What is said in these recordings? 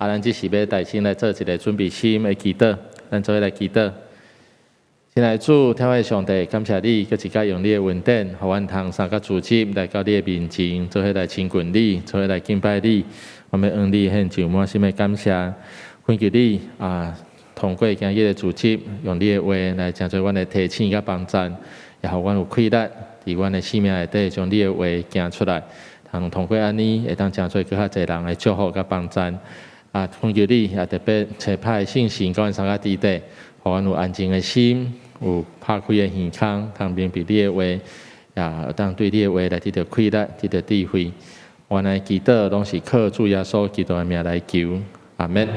咱只是要带先来做一个准备心的祈祷，咱做伙来祈祷。亲爱的主，天父上帝，感谢你，搁一届用你的恩典，互阮通三个组织来到你的面前，做伙来亲近你，做伙来敬拜你。我们向你献上满心的感谢，恳求你通过今日的组织，用你的话来成做阮的提醒甲帮助，也互阮有气力，伫阮的生命内底将你的话行出来，通过安尼会当成做更较侪人的祝福甲帮助。恳求你也特别找派信心，甲阮三个伫地，互阮有安静的心，有拍开的耳孔，通明白你的话，也当对你的话来得到气力，得到智慧。我来祈祷，拢是靠主耶稣基督的名来求，阿门。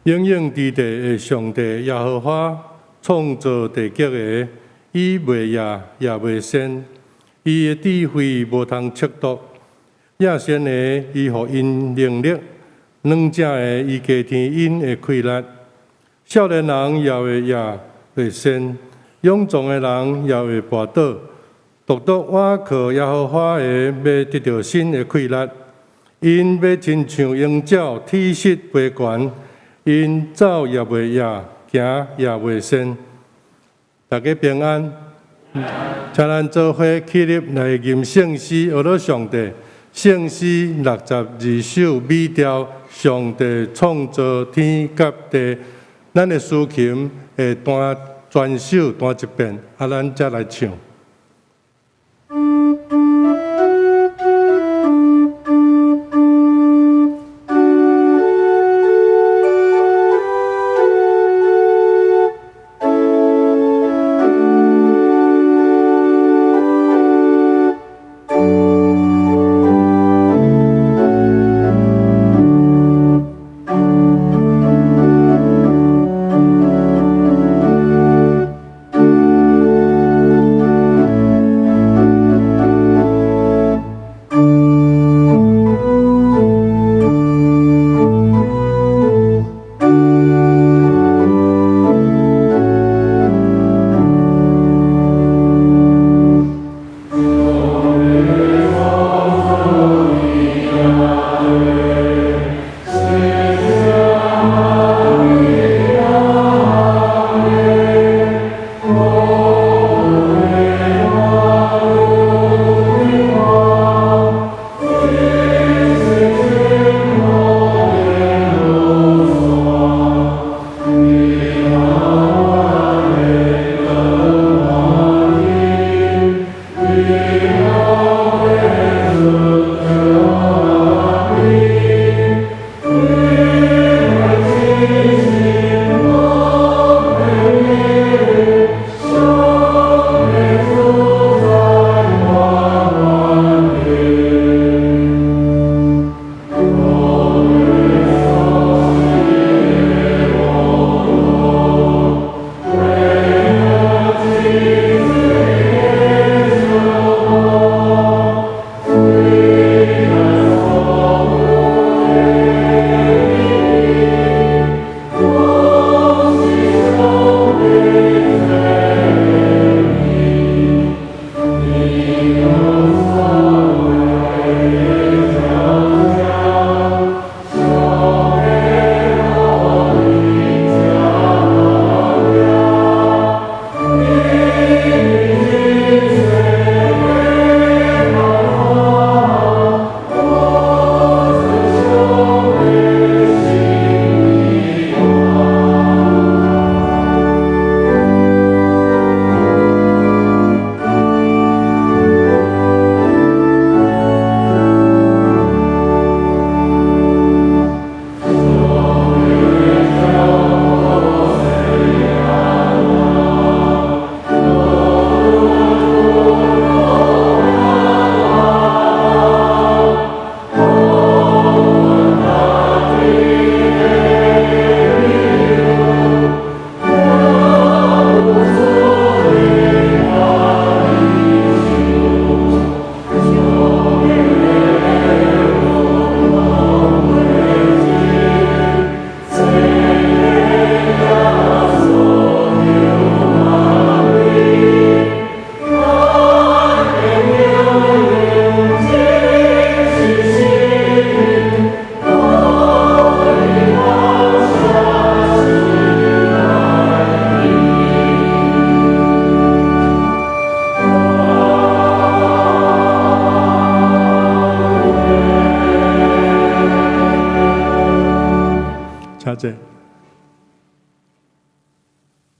永永伫地的上帝耶和华创造地极的，伊袂夜也袂先，伊的智慧无通测度。亚先的，伊互因能力；软正的，伊加添因的气力。少年人也会夜会先，勇壮的人也会跋倒。独独我靠耶和华的，要得到新的气力。因要亲像鹰鸟，体势飞悬。因走也袂夜，行也袂先。大家平安。请咱做伙起立来吟圣诗，学到上帝。圣诗62首美调，上帝创造天甲地。咱的诗琴会弹全首弹一遍，咱才来唱。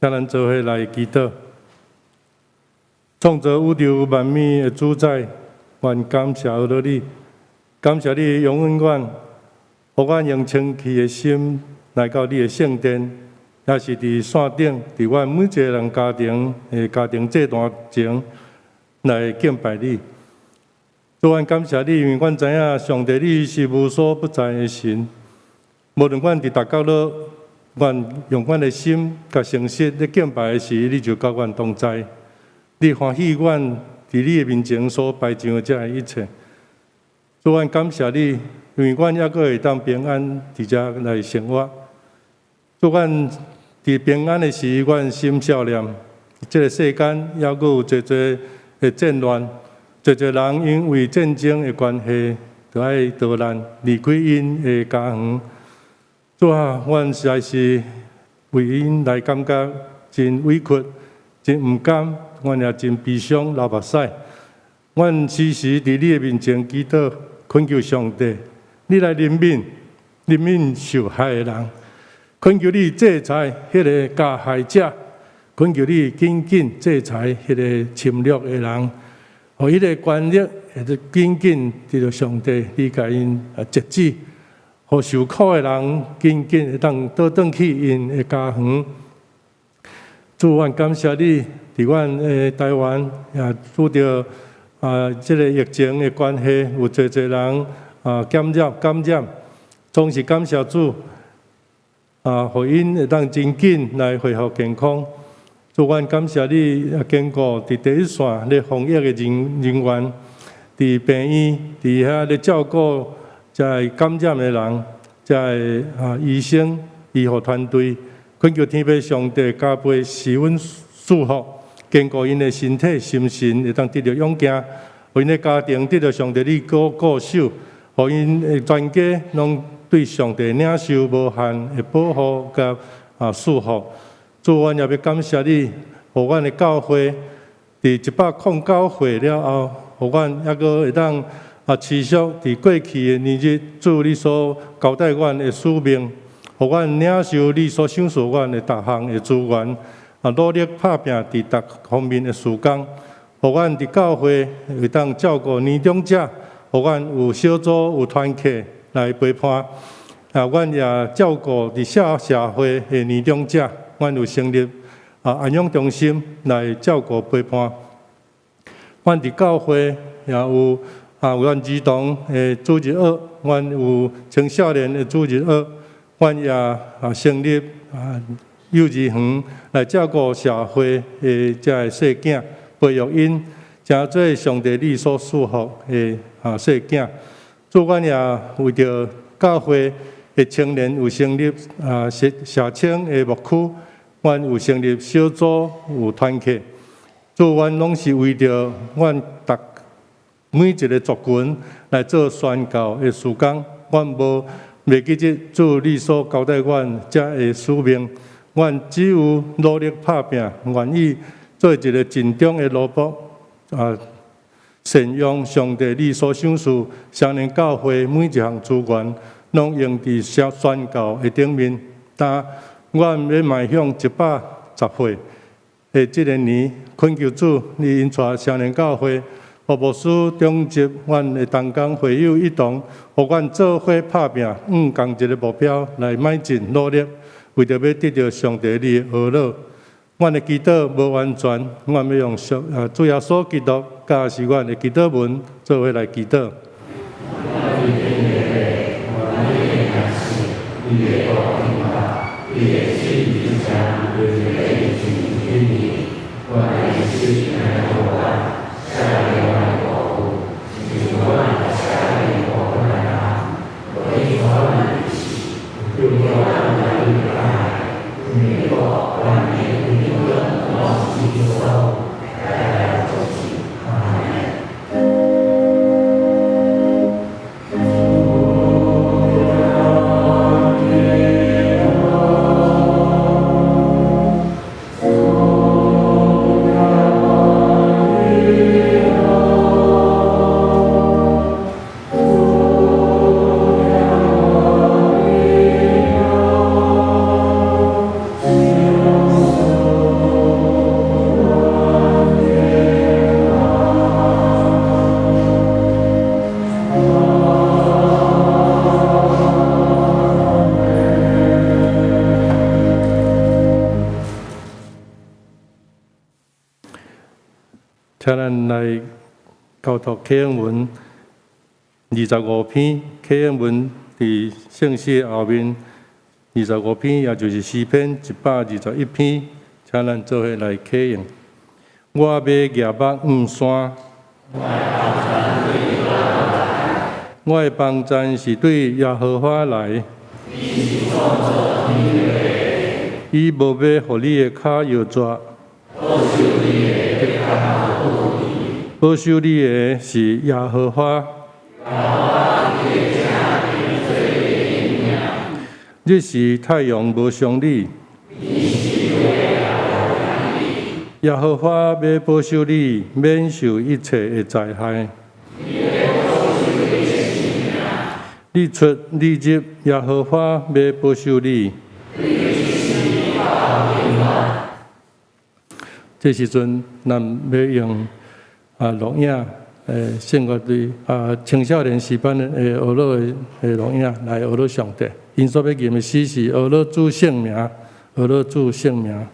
请咱做伙来祈祷。创造宇宙万物的主宰，愿感谢了你，感谢你永远愿，互阮用清气的心来到你的圣殿，也是伫山顶，伫阮每一个人家庭的家庭祭坛前来敬拜你。主，阮感谢你，因为阮知影上帝你是无所不在的神。无论阮伫大角落愿用阮的心甲诚实咧敬拜的时，你就甲阮同在。你欢喜阮伫你的面前所摆上的这一切。主，阮感谢你，因为阮抑阁会当平安伫遮来生活。主，阮伫平安的时，阮心少念，这个世间抑阁有侪侪的战乱，侪侪人因为战争的关系，就爱逃难离开因的家园。主啊，阮实在是为因来感觉真委屈，真毋甘，阮也真悲伤流目屎。阮时时伫你的面前祈祷，恳求上帝，你来怜悯受害的人，恳求你制裁迄个加害者，恳求你紧紧制裁迄个侵略的人，互迄个权力会紧紧得到上帝你甲因节制。互受苦的人紧紧会当倒转去因的家园。主，阮感谢你，伫阮的台湾也拄着这个疫情的关系，有侪侪人感染，总是感谢主互因会当真紧来恢复健康。主，阮感谢你坚固伫第一线咧防疫的人员，伫病院伫遐咧照顾。在感染的人，在医生、医护团队，恳求天父上帝加倍施恩祝福，坚固因的身体、心神，会当得到勇健；为因的家庭得到上帝你固守，互因的全家拢对上帝领受无限的保护甲祝福。主，阮也要感谢你，互阮的教会伫109岁了后，互阮抑阁会当。持续伫过去的年日，主你所交代阮的使命，互阮领受你所赏赐阮的逐项的资源，努力打拼伫逐方面的事工，互阮伫教会会当照顾年长者，互阮有小组有团契来陪伴，阮也照顾伫社会的年长者，阮有成立安养中心来照顾陪伴，阮伫教会也有。有阮儿童的主日学，阮有青少年的主日学，阮也成立幼儿园来照顾社会的这个细囝，培育因，诚做上帝你所祝福的细囝。主，阮也为着教会的青年有成立社青的牧区，阮有成立小组有团契。主，阮拢是为着阮每一个族群来做宣教的事工，阮无袂记这主你所交代阮这个使命，阮只有努力打拼，愿意做一个尽忠的奴仆，善用上帝你所赏赐少年教会每一项资源，拢用伫宣教的顶面。但阮要迈向110岁的这个年，恳求主你引带少年教会。互牧师中集阮的同工会友一同，互阮做伙打拼，共一个目标来迈进努力，为着要得到上帝你的呵乐。阮的祈祷无完全，阮要用主耶稣基督教是阮的祈祷文做伙来祈祷。请咱来交读启应文25篇，启应文伫圣诗后面25篇，也就是诗篇121篇，请咱做伙来启用。我要举目山，我的帮助是对耶和华来。伊无要互你的脚摇抓，保守你的是耶和华。日时太阳无伤你，耶和华要保守你，免受一切的灾害。你出你入，耶和华要保守你。这时阵，咱要用录影，圣乐队青少年诗班的学老的录影来学老上帝。因所要念的诗是学老主圣名，学老主圣名。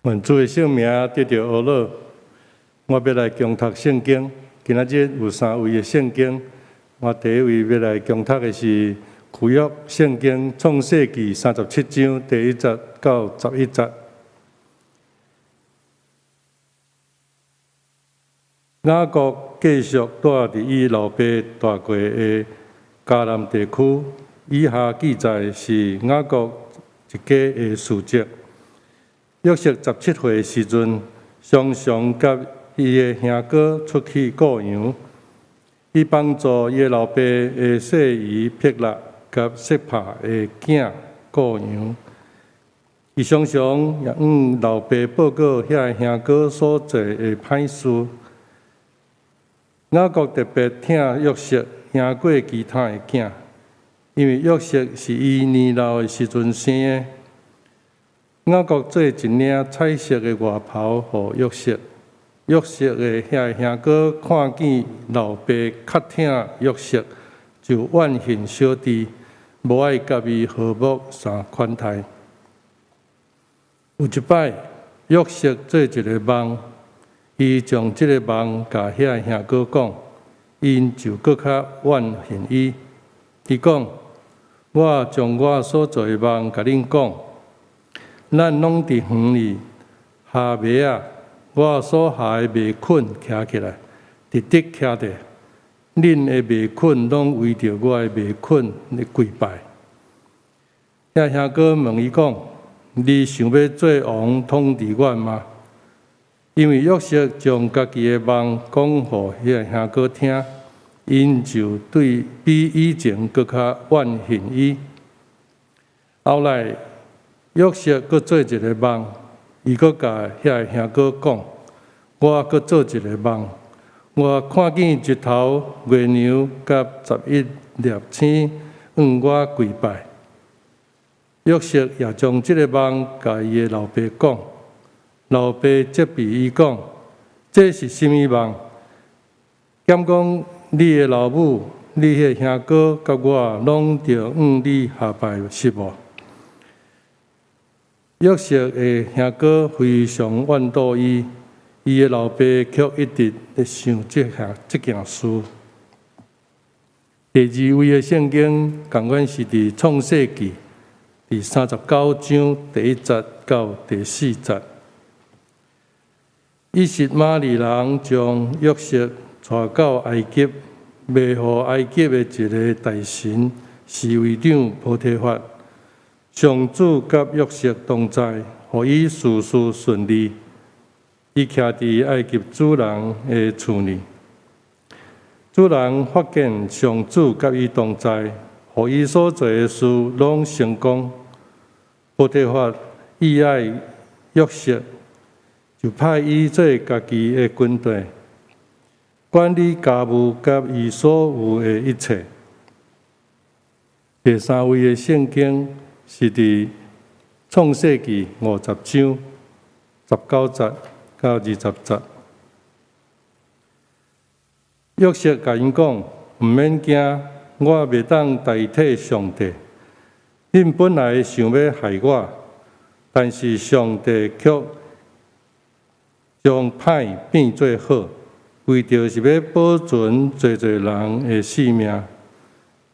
愿主的圣名得到阿乐。我要来共读圣经，今仔日有3位的圣经。我第一位要来共读的是旧约圣经创世纪37章第1节到11节。雅各继续住伫伊老爸住过的迦南地区。以下记载是雅各一家的事迹。约瑟17岁时阵，常常甲伊的兄哥出去雇羊，伊帮助伊的老爸的细姨撇勒甲色帕的囝雇羊。伊常常也向老爸报告遐兄哥所做的歹事。雅各特别疼约瑟赢过其他的囝，因为约瑟是伊年老的时阵生的。雅各做一领彩色的外袍予约瑟，约瑟的遐兄哥看见老爸较疼约瑟，就怨恨小弟，无爱甲伊和睦相款待。有一摆，约瑟做一个梦。伊将即个梦甲遐兄哥讲，因就搁较怨恨伊。伊讲：我将我所做的梦甲恁讲，咱拢伫园里下麦啊，我所下的麦捆徛起来，直直徛着。恁的麦捆拢围着我的麦捆来跪拜。遐兄哥问伊讲：你想要做王统治我吗？因为约瑟将家己的梦讲互遐兄哥听，因就对比以前搁较怨恨伊。后来约瑟搁做一个梦，伊搁甲遐兄哥讲：我搁做一个梦，我看见日头、月亮甲11粒星向我跪拜。约瑟也将即个梦甲伊的老爸讲。老爸责备伊讲：这是甚物梦？兼讲你的老母、你的兄哥甲我拢着向你下拜是无？约瑟的兄哥非常怨妒伊，伊的老爸却一直在想这件事。第二位的圣经，同款是伫创世纪第39章第1节到第4节。以实玛利人将约瑟带到埃及，卖予埃及的一个大臣侍卫长波提法。上主甲约瑟同在，予伊事事顺利。伊徛伫埃及主人的厝里，主人发现上主甲伊同在，予伊所做的事拢成功。波提法意爱约瑟。就派伊做家己的军队，管理家务甲伊所有的一切。第三位的圣经是伫创世纪50章19节到20节。约瑟甲因讲：毋免惊，我袂当代替上帝。恁本来想要害我，但是上帝却将歹变做好，为着是要保存侪侪人的性命。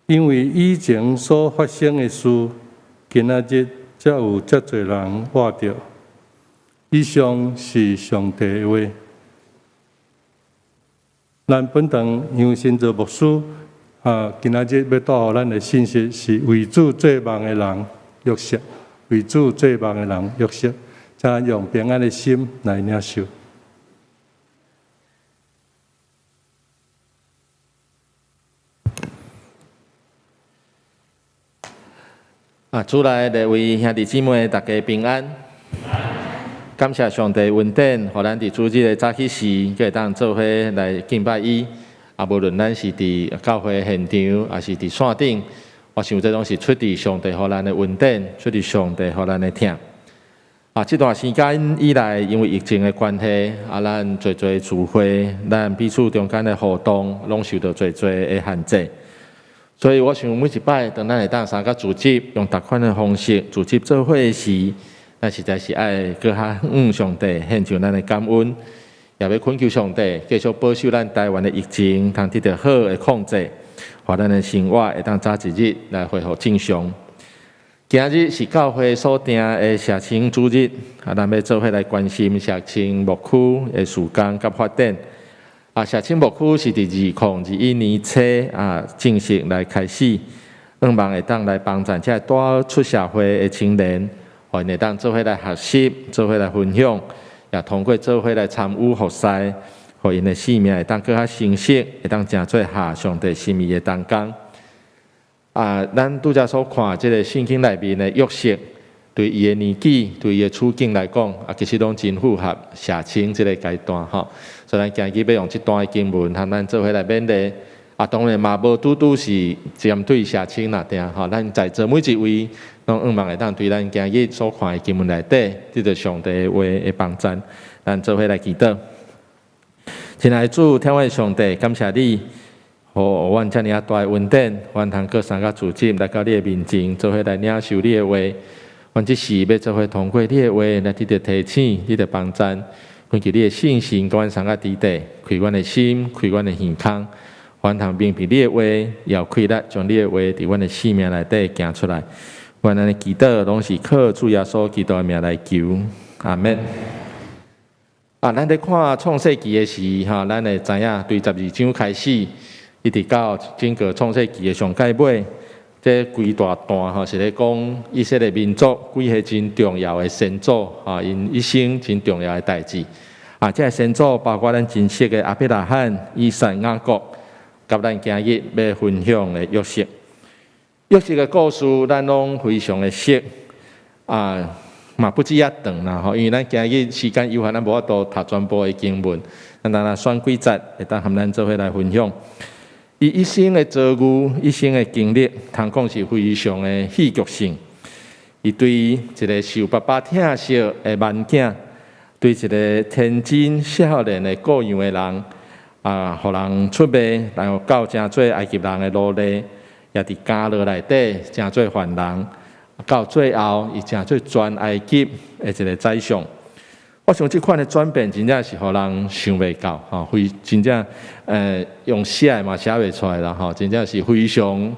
因为以前所发生的事，今仔日才有遮侪人活着。以上是上帝的话。咱本堂杨新泽牧师今仔日要带予咱的信息是为主做梦的人约瑟，为主做梦的人约瑟。请用平安的心来领受。主来的为兄弟姊妹大家平安。感谢上帝恩典，互咱伫主日的早起时，可以当做伙来敬拜伊。无论咱是伫教会现场，还是伫线顶，我想这拢是出自上帝互咱的恩典，出自上帝互咱的听。这段时间以来，因为疫情的关系，咱做聚会，咱彼此中间的互动，拢受到做的限制。所以我想每一摆，当咱会当参加组织，用逐款的方式组织做伙时，咱实在是爱搁较上帝献上咱的感恩，也要恳求上帝继续保守咱台湾的疫情，通得到好的控制，互咱的生活会当早一日来恢复正常。今日是教会所定的社青主日，咱要做伙来关心社青牧区的事工甲发展。社青牧区是伫2021年初正式来开始，希望会当来帮助这带出社会的青年，互因会当做伙来学习，做伙来分享，也通过做伙来参与服侍，互因的生命会当更较成熟，会当真做下上帝心意的同工。咱拄则所看即个圣经内面的约瑟，对伊的年纪、对伊的处境来讲，其实拢真符合社青即个阶段吼。所以咱今日要用即段的经文，和咱做伙来勉励。当然嘛，无拄拄是针对社青啦，定吼。咱在座每一位，拢希望会当对咱今日所看的经文内底，得到上帝的话的帮助。咱做伙来祈祷。亲爱的主，天父的上帝，感谢你，互阮遮尔大的恩典，阮通过三个主旨来到你的面前，做伙来领受你的话。阮即时要做伙通过你的话来得到提醒，你的帮助。恳求你的信心，甲阮三个伫地，开阮的心，开阮的耳孔，阮通明白你的话，也开力将你的话伫阮的生命内底行出来。阮安尼祈祷，拢是靠主耶稣基督的名来求，阿门。咱咧看创世纪的时，咱会知影，对12章开始，一直到整个创世纪的上界尾。这规大段是咧讲以色列民族几个真重要的先祖因一生真重要的代志这先祖包括咱真熟的亚伯拉罕、以撒、雅各，甲咱今日要分享的约瑟。约瑟的故事，咱拢非常的熟嘛不止遐长啦因为咱今日时间有限，咱无法度读全部的经文，咱选几节，会当和咱做伙来分享。伊一生的遭遇、一生的经历，通讲是非常的戏剧性。伊对一个受爸爸疼惜的慢囝，对一个天真少年的各样的人，互人出卖，然后到真做埃及人的奴隶，也伫监牢内底真做犯人，到最后伊真做全埃及的一个宰相。我想这款的转变真正是互人想袂到非真正用写嘛写袂出来啦真正是非常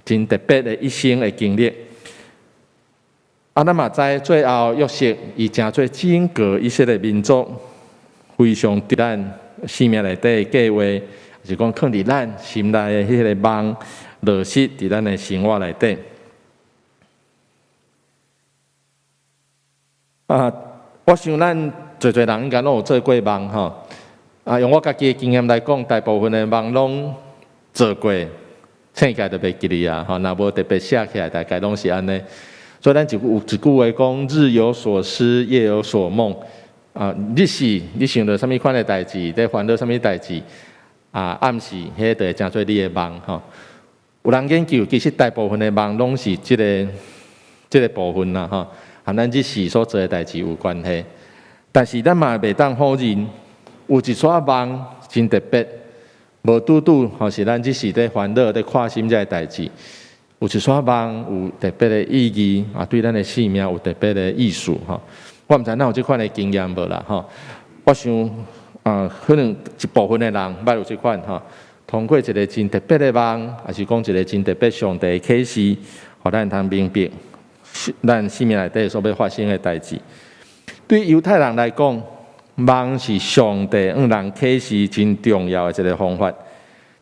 真特别的一生的经历。咱嘛知最后约瑟伊真做整个以色列民族非常伫咱生命内底的计划，是讲放伫咱心内的迄个梦落实伫咱的生活内底。我想咱侪人应该拢有做过梦用我家己的经验来讲，大部分的梦拢做过，醒起来就袂记哩若无特别写起来，大概拢是安尼。所以咱有一句话讲：日有所思，夜有所梦。日时你想到什么款的代志，在烦恼什么代志暗时迄就会成做你的梦有人研究，其实大部分的梦拢是这个部分啦和咱即时所做的代志有关系，但是咱嘛袂当否认，有一撮梦真特别，无拄拄是咱即时在烦恼、在看心这个代志，有一撮梦有特别的意义对咱的生命有特别的意思我毋知咱有即款的经验无啦我想可能一部分的人捌有即款通过一个真特别的梦，还是讲一个真特别上帝的启示，互咱通明白咱生命内底所要发生的代志。对犹太人来讲，梦是上帝向人启示真重要的一个方法。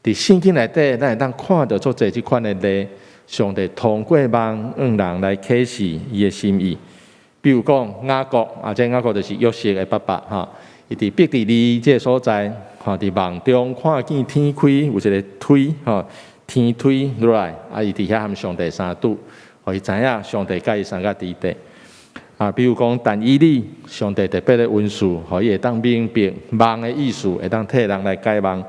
伫圣经内底，咱会当看到做这款的例，上帝通过梦向人来启示伊的心意。比如讲雅各这雅各就是约瑟的爸爸伊伫伯特利这个所在伫梦中看见天开，有一个推天推落来伊伫遐和上帝相拄。互伊知影上帝甲伊三个伫地比如讲但以理，上帝特别的恩赐，互伊会当明白梦的意思，会当替人来解梦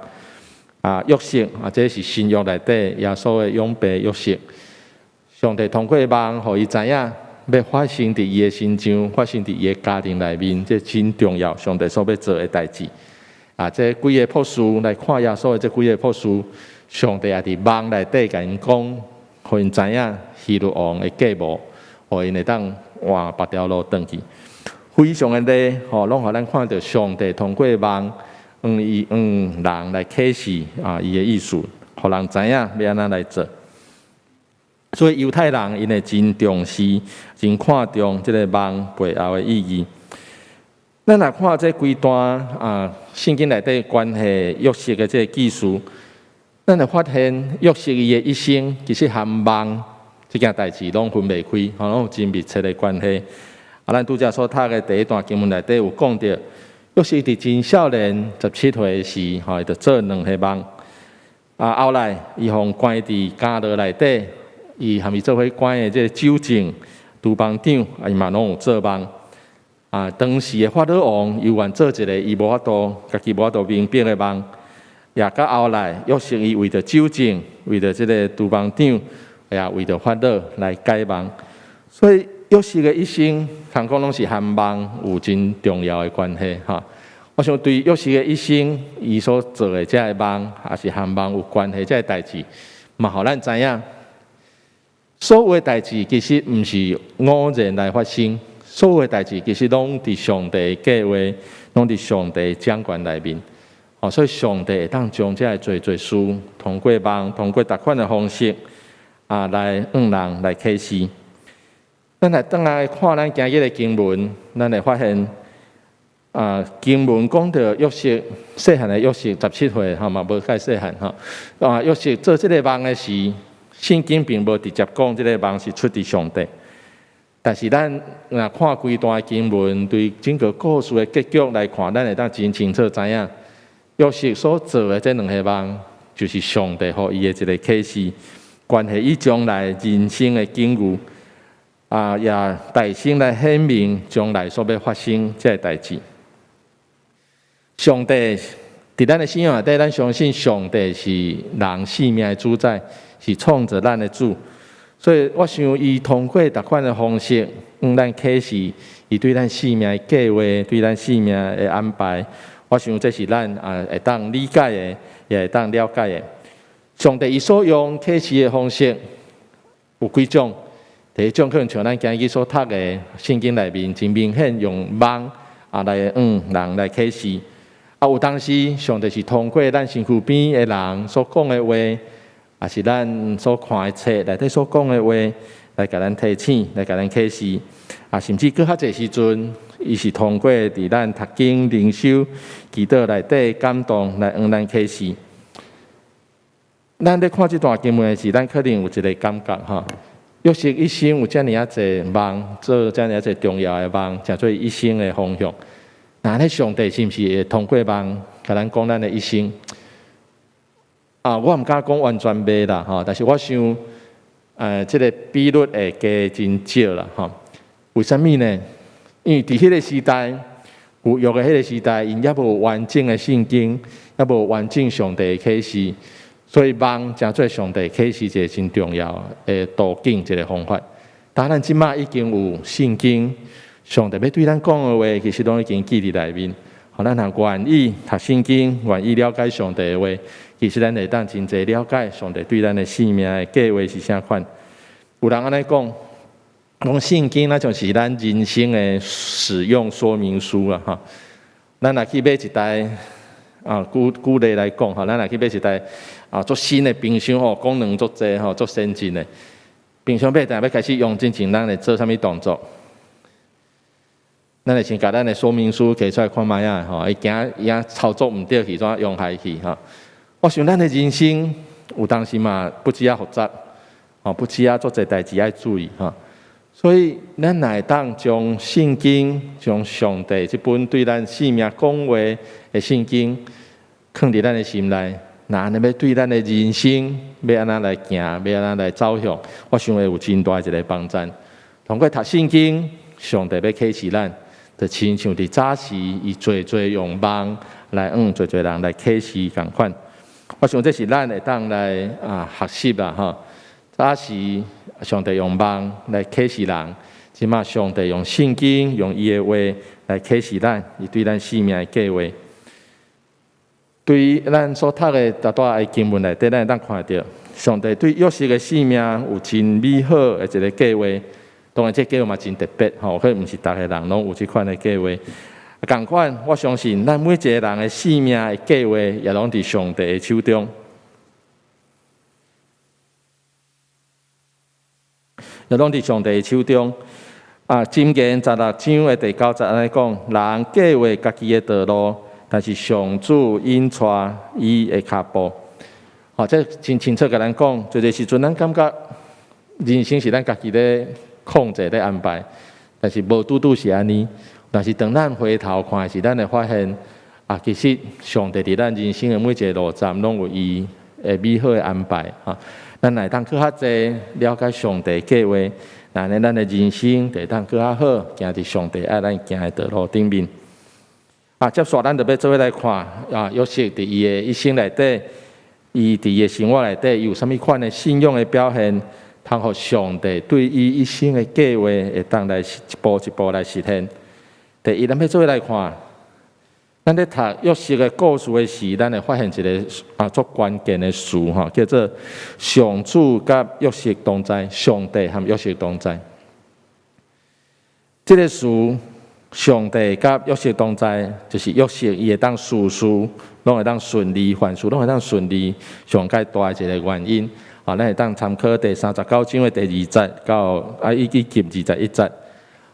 约瑟这是新约内底耶稣的永爸约瑟，上帝通过梦，互伊知影要发生伫伊的身上，发生伫伊的家庭内面，这真重要，上帝所要做的代志这几个朴素来看耶稣的这几个朴素，上帝也伫梦内底甲因讲，互因知影希律王的计谋，互因会当换别条路转去，非常的咧拢互咱看到上帝通过梦人来启示伊的意思，互人知影要安怎来做。所以犹太人因会真重视、真看重这个梦背后的意义。咱来看这规段圣经内底关系约瑟的这个记述，咱会发现约瑟伊的一生其实和梦这件代志拢分袂开，拢有真密切的关系。咱拄则所读的第一段经文内底有讲到，约瑟伫真少年17岁时，就做2个梦。后来伊互关伫监牢内底，伊和伊做伙关的这个酒政、督邦长，伊嘛拢有做梦。当时的法老王又愿做一个伊无法度、家己无法度明白的梦，也到后来约瑟伊为着酒政、为着这个督邦长，也为着法老来解梦。所以约瑟的一生，通讲拢是和梦有真重要的关系哈。我想对约瑟的一生，伊所做的这个梦，也是和梦有关系这个代志，嘛，互咱知影，所有的代志其实毋是偶然来发生。所有的代志其实拢伫上帝计划，拢伫上帝掌管内面。所以上帝会当将这做事，通过梦，通过逐款的方式，来人来启示。咱来转来看咱今日的经文，咱会发现，经文讲到约瑟细汉的约瑟17岁，嘛无介细汉约瑟做这个梦的时，圣经并无直接讲这个梦是出自上帝。但是咱若看规段经文，对整个故事的结局来看，咱会当真清楚知影，约瑟所做的这2个梦，就是上帝予伊的一个启示，关系伊将来人生的境遇，也大声来显明将来所要发生这个代志。上帝伫咱的信仰内底，咱相信上帝是人性命的主宰，是创造咱的主。所以我想，伊通过逐款的方式，咱启示伊对咱生命的计划，对咱生命的安排。我想这是咱会当理解的，也会当了解的。上帝伊所用启示的方式有几种？第一种可能像咱今日所读的圣经内面，真明显用梦来人来启示。有当时上帝是通过咱身躯边的人所讲的话。也是咱所看的册内底所讲的话，来甲咱提醒，来甲咱启示。甚至搁较侪时阵，伊是通过伫咱读经、灵修、祈祷内底感动来咱启示。咱咧看这段经文的时，咱可能有一个感觉约瑟一生有遮尔啊侪梦，做遮尔啊侪重要的梦，成做一生的方向。那咧上帝是毋是会通过梦甲咱讲咱的一生？我毋敢讲完全袂啦，但是我想，这个比率会加真少啦，为什么呢？因为伫迄个时代，旧约的迄个时代，因也无完整的圣经，也无完整上帝的启示，所以梦成做上帝启示一个真重要的途径，一个方法。当咱即马已经有圣经，上帝要对咱讲的话，其实拢已经记伫内面。咱若愿意读圣经，愿意了解上帝的话，其实咱会当真侪了解上帝对咱的生命的计划是啥款。有人安尼讲圣经那就是咱人生的使用说明书啦咱若去买一台举例来讲咱若去买一台做新的冰箱功能足侪足先进的冰箱买要开始用之前，咱会做啥物动作？咱会先把咱的说明书摕出来看卖啊，伊操作毋对去，怎用害去我想咱的人生有当时嘛不只复杂，不只做侪代志要注意所以咱若会当将圣经、将上帝这本对咱生命讲话的圣经，放伫咱的心内，那安尼要对咱的人生要安怎来行，要安怎来走向，我想会有真大一个帮助。通过读圣经，上帝要启示咱。就亲像伫早时，伊侪用梦来侪人来启示共款。我想这是咱会当来学习啦早时上帝用梦来启示人，即马上帝用圣经用伊的话来启示咱，伊对咱生命的计划。对于咱所读的大大的经文内底，咱会当看到上帝对约瑟的生命有真美好的一个计划。当然，这计划嘛真特别可能毋是逐个人拢有这款的计划。同款，我相信咱每一个人的生命的计划，也拢伫上帝的手中，也拢伫上帝的手中。箴言16章的第9節安尼講：人計劃家己的道路，但是上主引帶伊的腳步。這真清楚甲咱講，就個時陣咱感覺人生是咱家己咧控制咧安排，但是無拄拄是安尼。但是當咱回頭看時，咱會發現其實上帝佇咱人生的每一個路站，攏有伊誒美好的安排。咱來當去較濟了解上帝計劃，那呢咱的人生會當去較好，行佇上帝愛咱行的道路頂面。接續咱就要做伙來看約瑟佇伊的一生內底，伊佇伊的生活內底有啥物款的信仰的表現，通互上帝對伊一生的計劃會當來一步一步來實現。第一，咱要做伙來看，咱咧讀約瑟的故事的時，咱會發現一個足關鍵的詞叫做上主甲約瑟同在，上帝和約瑟同在。這個詞上帝甲約瑟同在，就是約瑟伊會當事事攏會當順利，凡事攏會當順利，上界大一個原因。咱會當參考第39章的第2節到以及21節。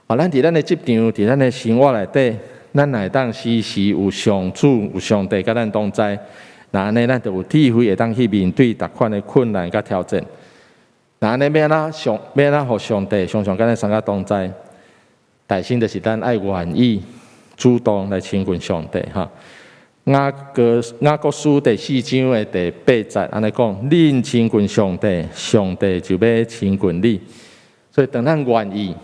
咱佇咱的職場，佇咱的生活內底，咱會當時時有上主、有上帝甲咱同在。那安尼，咱就有智慧會當去面對逐款的困難甲挑戰。那安尼要安怎互上帝常常甲咱相甲同在？大先就是咱愛願意主動來親近上帝哈。雅各書第4章的第8節安尼講：恁親近上帝，上帝就要親近你。所以當咱願意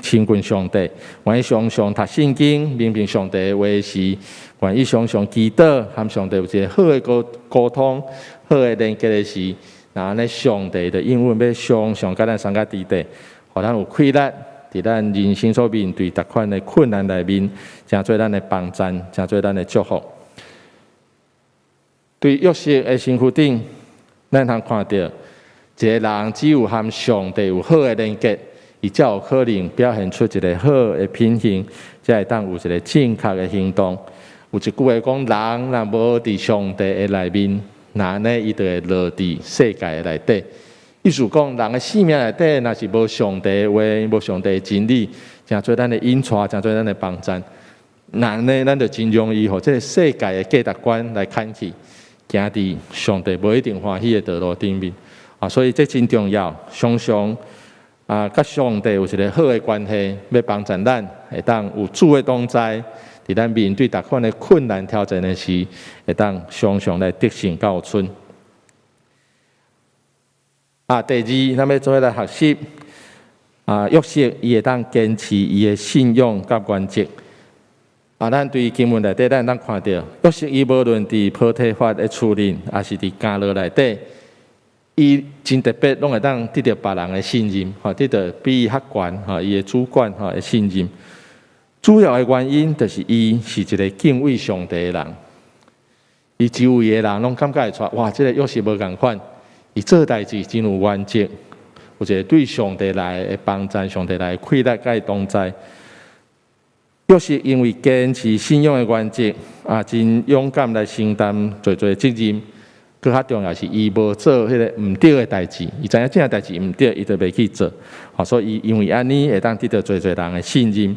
親近上帝，願意常常讀聖經，明白上帝的話時，願意常常祈禱，和上帝有一個好的溝通、好的連接的時，那安尼上帝的應允要常常甲咱相甲佇底，互咱有氣力。佇咱人生所面對逐款的困難內面，成做咱的幫助，成做咱的祝福。對約瑟的身軀頂，咱通看到一個人只有和上帝有好的連接，伊才有可能表現出一個好的品行，才會當有一個正確的行動。有一句話講：人若無佇上帝的內面，那呢伊就會落佇世界的內底。意思講，人的生命內底，若是無上帝的話，無上帝的真理，成做咱的引帶，成做咱的幫助。那呢，咱就真容易互這個世界的價值觀來牽去，行佇上帝無一定歡喜的道路頂面。所以這真重要，常常甲上帝有一個好的關係，要幫助咱會當有主的同在，佇咱面對逐款的困難挑戰的時，會當常常來得勝到存。第二，咱要做來學習。約瑟伊會當堅持伊的信仰甲原則。咱對經文內底，咱當看到約瑟伊無論佇波提法的厝裡，也是佇監牢內底，伊真特別，攏會當得到別人的信任，得到比伊較懸伊的主管的信任。主要的原因就是伊是一個敬畏上帝的人。伊周圍的人攏感覺會出，哇，這個約瑟無共款。伊做代志真有原則，有一個對上帝來的幫助，上帝來的氣力甲伊同在。約瑟因為堅持信仰的原則，真勇敢來承擔做責任。更較重要是伊無做迄個毋對的代志，伊知影這樣代志毋對，伊就袂去做。所以伊因為安尼會當得到做人的信任。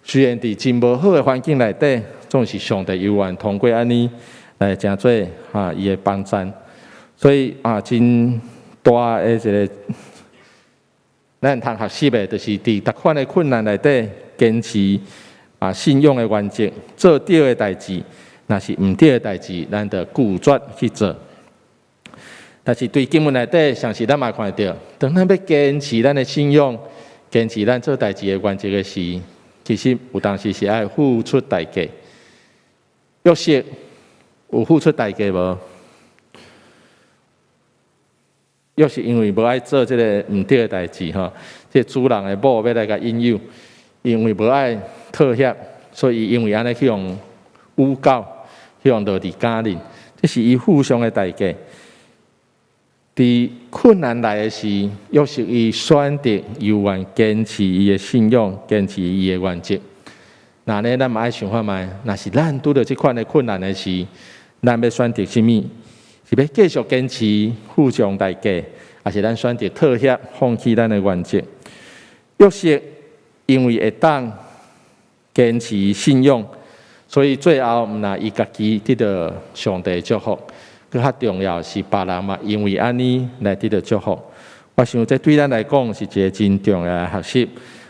雖然佇真無好的環境內底，總是上帝有緣通過安尼來成做伊的幫助。所以真大的一個咱通學習的，就是佇逐款的困難內底堅持信仰的原則，做對的代志，若是毋對的代志，咱就拒絕去做。但是對經文內底，像是咱嘛看到，當咱要堅持咱的信仰，堅持咱做代志的原則的時，其實有當時是愛付出代價。約瑟有付出代價無？約瑟因為無愛做這個毋對的代志，這主人的某要來甲引誘，因為無愛妥協，所以因為安尼去用誣告，去用落佇監裡，這是伊付上的代價。佇困難來的時，約瑟伊選擇猶原堅持伊的信仰，堅持伊的原則。那呢，咱嘛愛想看覓，若是咱拄到這款的困難的時，咱要選擇什麼？是要繼續堅持付上代價，還是咱選擇妥協，放棄咱的原則？約瑟因为会当坚持信用，所以最后毋但伊家己得到上帝祝福，更较重要是别人嘛，因为安尼来得到祝福。我想这对咱来讲是一个真重要的学习。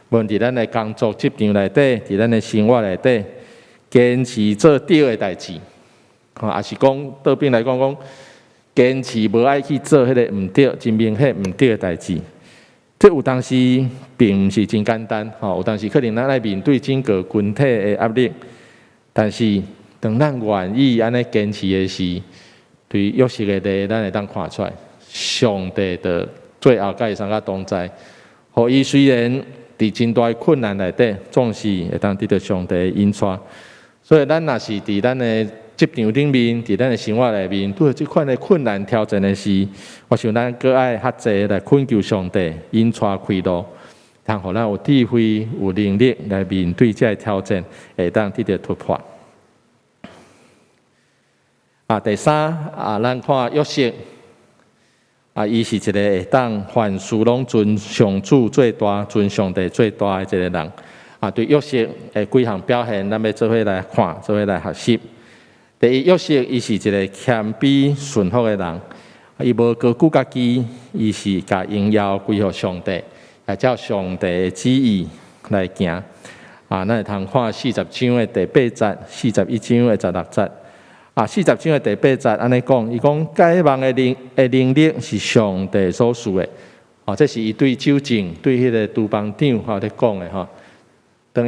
无论伫咱的工作职场内底，伫咱的生活内底，坚持做对的代志，也是讲倒边来讲，坚持无爱去做迄个毋对、真明显毋对的代志。这有当时并毋是真简单，有当时可能咱来面对整个群体的压力，但是当咱愿意安尼坚持的时，对约瑟的例，咱会当看出来，上帝的最后甲伊相甲同在，互伊虽然伫真大困难内底，总是会当得到上帝的引带。所以咱若是伫咱的职场顶面，伫咱的生活内面，拄着即款的困难挑战的时，我想咱搁爱较济来恳求上帝引带开路，通互咱有智慧、有能力来面对这挑战，会当得到突破。第三咱看约瑟。伊是一个会当凡事拢尊上主最大、尊上帝最大的一个人。对约瑟的几项表现，咱要做伙来看，做伙来学习。第一，约瑟伊是一个谦卑顺服的人，伊无高举家己，伊是甲荣耀归予上帝，也照上帝的旨意来行。咱会通看40章的第8节、41章的16节。40章的第8节安尼讲，伊讲解梦的能力是上帝所赐的。这是伊对酒政、对迄个督邦长咧讲的。当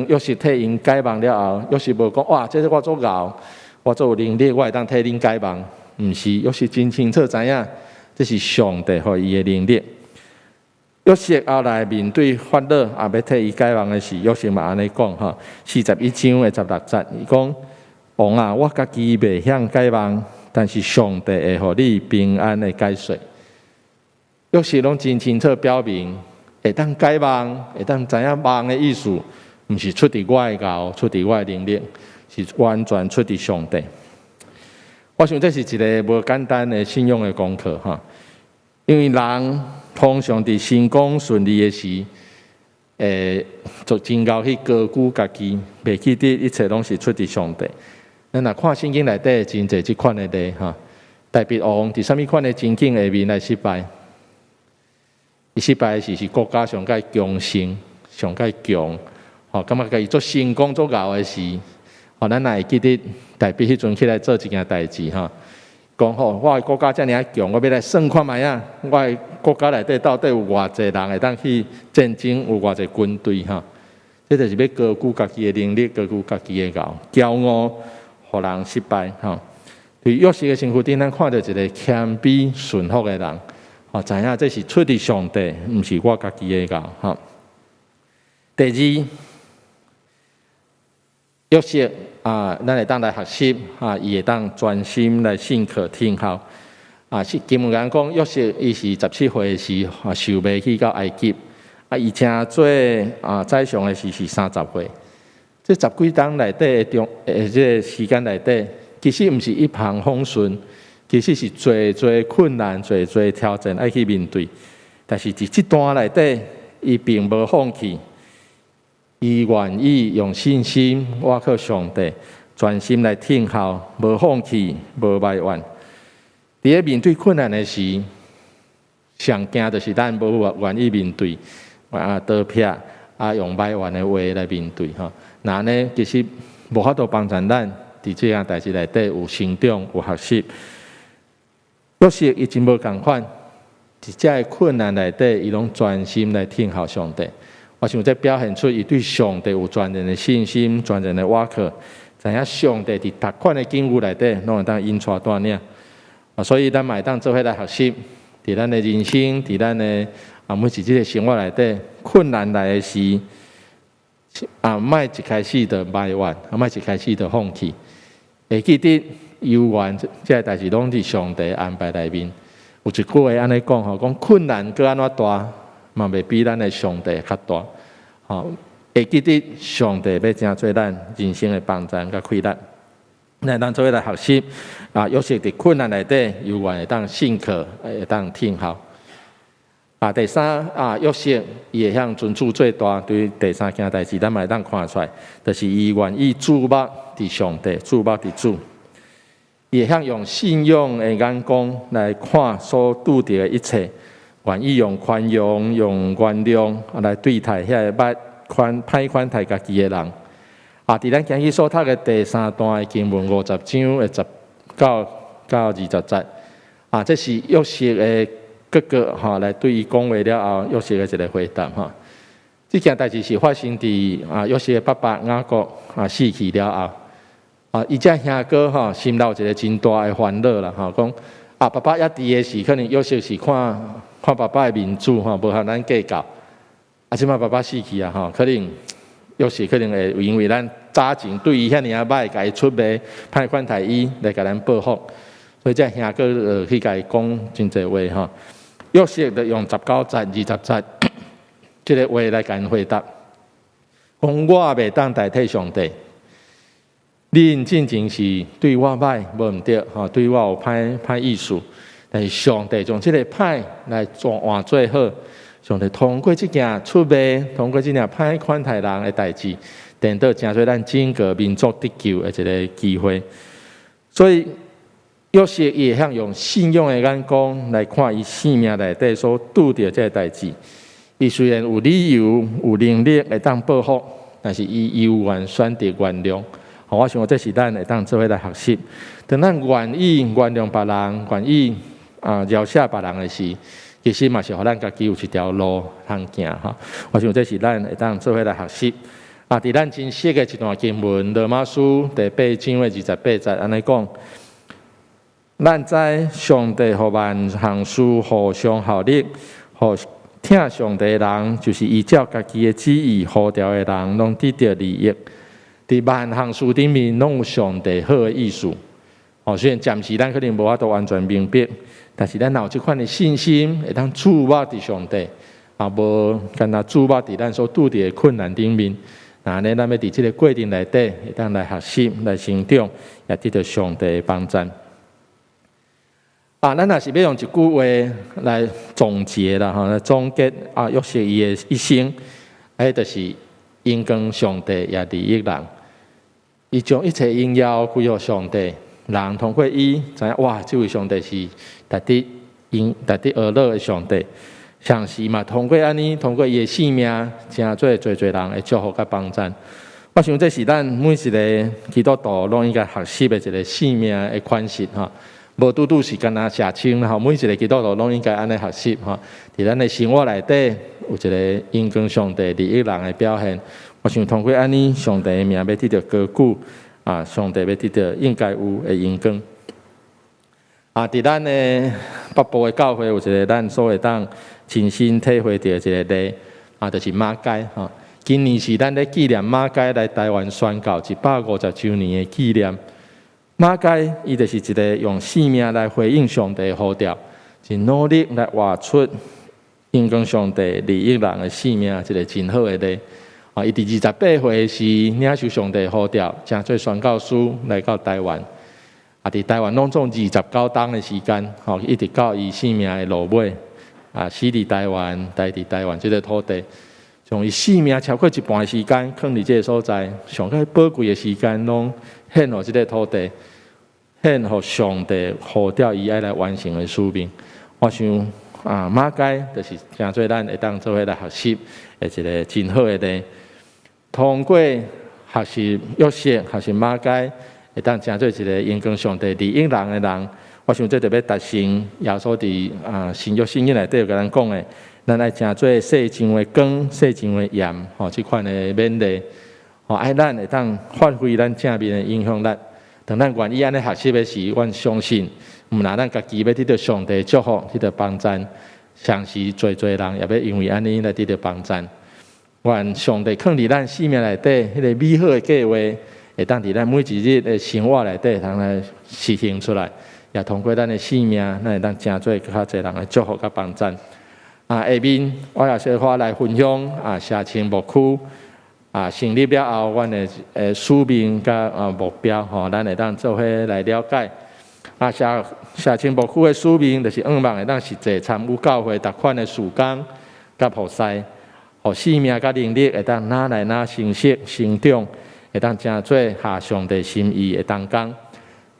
约瑟替因解梦了后，约瑟无讲哇，这是我做牛，我做有能力，我会当替恁解梦。毋是，约瑟真清楚知影，这是上帝予伊的能力。约瑟后来面对法老要替伊解梦的时，约瑟嘛安尼讲41章的16节，伊讲。王啊，我家己袂晓解梦，但是上帝会互你平安的解说。约瑟拢真清楚表明，会当解梦，会当知影梦的意思，毋是出伫我的脑，出伫我的能力，是完全出伫上帝。我想这是一个无简单的信用的功课因为人通常伫成功顺利的时，就真够去高估家己，袂记得一切拢是出伫上帝。咱若看圣经内底真侪即款的例代笔王伫啥物款的情境下面来失败？伊失败是国家上界强盛、上界强，感觉家己做成功做牛的时，咱也会记得代笔迄阵起来做一件代志讲我的国家遮尔强，我要来算看卖啊！我的国家内底到底有偌济人会当去战争，有偌济军队这就是要高估家己的能力，高估家己的牛，骄傲。互人失败对约瑟的身躯顶，咱看到一个谦卑顺服的人知影这是出伫上帝，毋是我家己的牛第二，约瑟咱会当来学习伊会当专心来信靠听候经文讲约瑟伊是17岁时受卖去到埃及伊正做宰相的时是30岁。这10几冬内底这个时间内底，其实毋是一帆风顺，其实是侪困难、侪挑战要去面对。但是伫这段内底，伊并无放弃，伊愿意用信心倚靠上帝，专心来听候，无放弃，无埋怨。伫咧面对困难的时，上惊就是咱无愿意面对，倒撇用埋怨的话来面对那呢，其实无法度帮助咱伫这样代志内底有成长、有学习。约瑟伊真无共款，伫这困难内底，伊拢专心来听候上帝。我想这表现出伊对上帝有全然的信心、全然的倚靠，知影上帝伫逐款的境遇内底，拢会当引带带领。所以咱嘛会当做伙来学习，伫咱的人生，伫咱的每一日的生活内底，困难来的时。莫一开始就埋怨，莫一开始就放弃。会记得犹原这代志拢伫上帝安排内面。有一句话安尼讲讲困难搁安怎大，嘛袂比咱的上帝较大。会记得上帝要正做咱人生的帮助甲开力。咱当做来学习约瑟伫困难内底，犹原会当信靠，会当听候。第三约瑟伊会向尊主最大，对第三件代志，咱嘛会当看出来，就是伊愿意注目伫上帝，注目伫主，伊会向用信仰的眼光来看所拄着的一切，愿意用宽容、用原谅来对待遐个歹款待家己的人。伫咱今日所读的第三段的经文50章的19到20节，这是约瑟的哥哥来对伊讲话了后，约瑟的一个回答这件代志是发生伫约瑟的爸爸雅各死去了后，伊这兄哥心内有一个真大的烦恼啦讲爸爸还伫的时，可能约瑟是看爸爸的面子无和咱计较，即摆爸爸死去可能约瑟可能会因为咱早前对伊遐尔歹，甲伊出卖歹款待伊来甲咱报复，所以这兄哥去甲伊讲真侪话约瑟就用19节、20节这个话来甲因回答，讲我袂当代替上帝，恁进前是对我歹无毋对对我有歹意思，但是上帝将这个歹来换做好，上帝通过这件出卖，通过这件歹款待人的代志，等到成做咱整个民族得救的一个机会，所以约瑟伊会向用信仰的眼光来看伊生命内底所拄着这个代志。伊虽然有理由、有能力会当报复，但是伊犹原选择原谅。我想这是咱会当做伙来学习。当咱愿意原谅别人，愿意饶恕别人的时，其实嘛是互咱家己有一条路通行我想这是咱会当做伙来学习。伫咱真熟的一段经文，罗马书第8章的28节安尼讲。咱知上帝互万项事互相效力，互听上帝的人，就是依照家己的旨意呼召的人，拢得到利益。伫万项事顶面，拢有上帝好的意思。虽然暂时咱可能无法度完全明白，但是咱有这款的信心，会当注目伫上帝，无干那注目伫咱所拄着的困难顶面。咱要伫这个过程内底，会当来学习、来成长，也得到上帝的帮助。咱若是要用一句话来总结啦，来总结约瑟伊的一生，就是因跟上帝也利益人，伊将一切荣耀归予上帝，人通过伊知影哇，这位上帝是值得阿乐的上帝。像是嘛，通过安尼，通过伊的性命，真做人的祝福甲帮助。我想这是咱每一个基督徒拢应该学习的一个性命的款式无拄拄是干那写清每一个基督徒拢应该安尼学习伫咱的生活内底有一个因跟上帝利益人的表现。我想通过安尼，上帝的名要得到高举上帝要得到应该有的荣光。伫咱的北部的教会有一个咱所会当亲身体会到一个例就是马偕今年是咱咧纪念马偕来台湾宣教150周年的纪念。马偕伊就是一个用生命来回应上帝的呼召，真努力来活出因跟上帝利益人的生命，一个真好的例。伊伫28岁时领受上帝呼召，成做宣教师来到台湾。伫台湾拢总29冬的时间，一直到伊生命的落尾，死伫台湾，待伫台湾这个土地，从伊生命超过一半的时间，放伫这个所在，上较宝贵的时间，拢献予这个土地，献予上帝呼召伊爱来完成的使命。我想马偕就是诚做咱会当做伙来学习的一个真好的例。通过学习约瑟，学习马偕，会当诚做一个因跟上帝利益人的人。我想这就要达成耶稣伫新约圣经内底有甲咱讲的，咱爱诚做世上的光，世上的盐，这款的勉励，爱咱会当发挥咱正面的影响力。当咱愿意安尼学习的时，阮相信，毋但咱家己要得到上帝祝福，得到帮助，相时做人也要因为安尼来得到帮助。愿上帝放伫咱生命内底，迄个美好的计划，会当伫咱每一日的生活内底，通来实行出来。也通过咱的生命，咱会当诚做较侪人的祝福甲帮助。下面我也小可来分享社青牧区成立了后，阮的使命甲目标咱会当做伙来了解。社青牧区的使命，就是希望会当实际参与教会逐款的事工甲菩萨，互生命甲能力会当哪来哪成熟成长，会当真做下上帝心意的当工。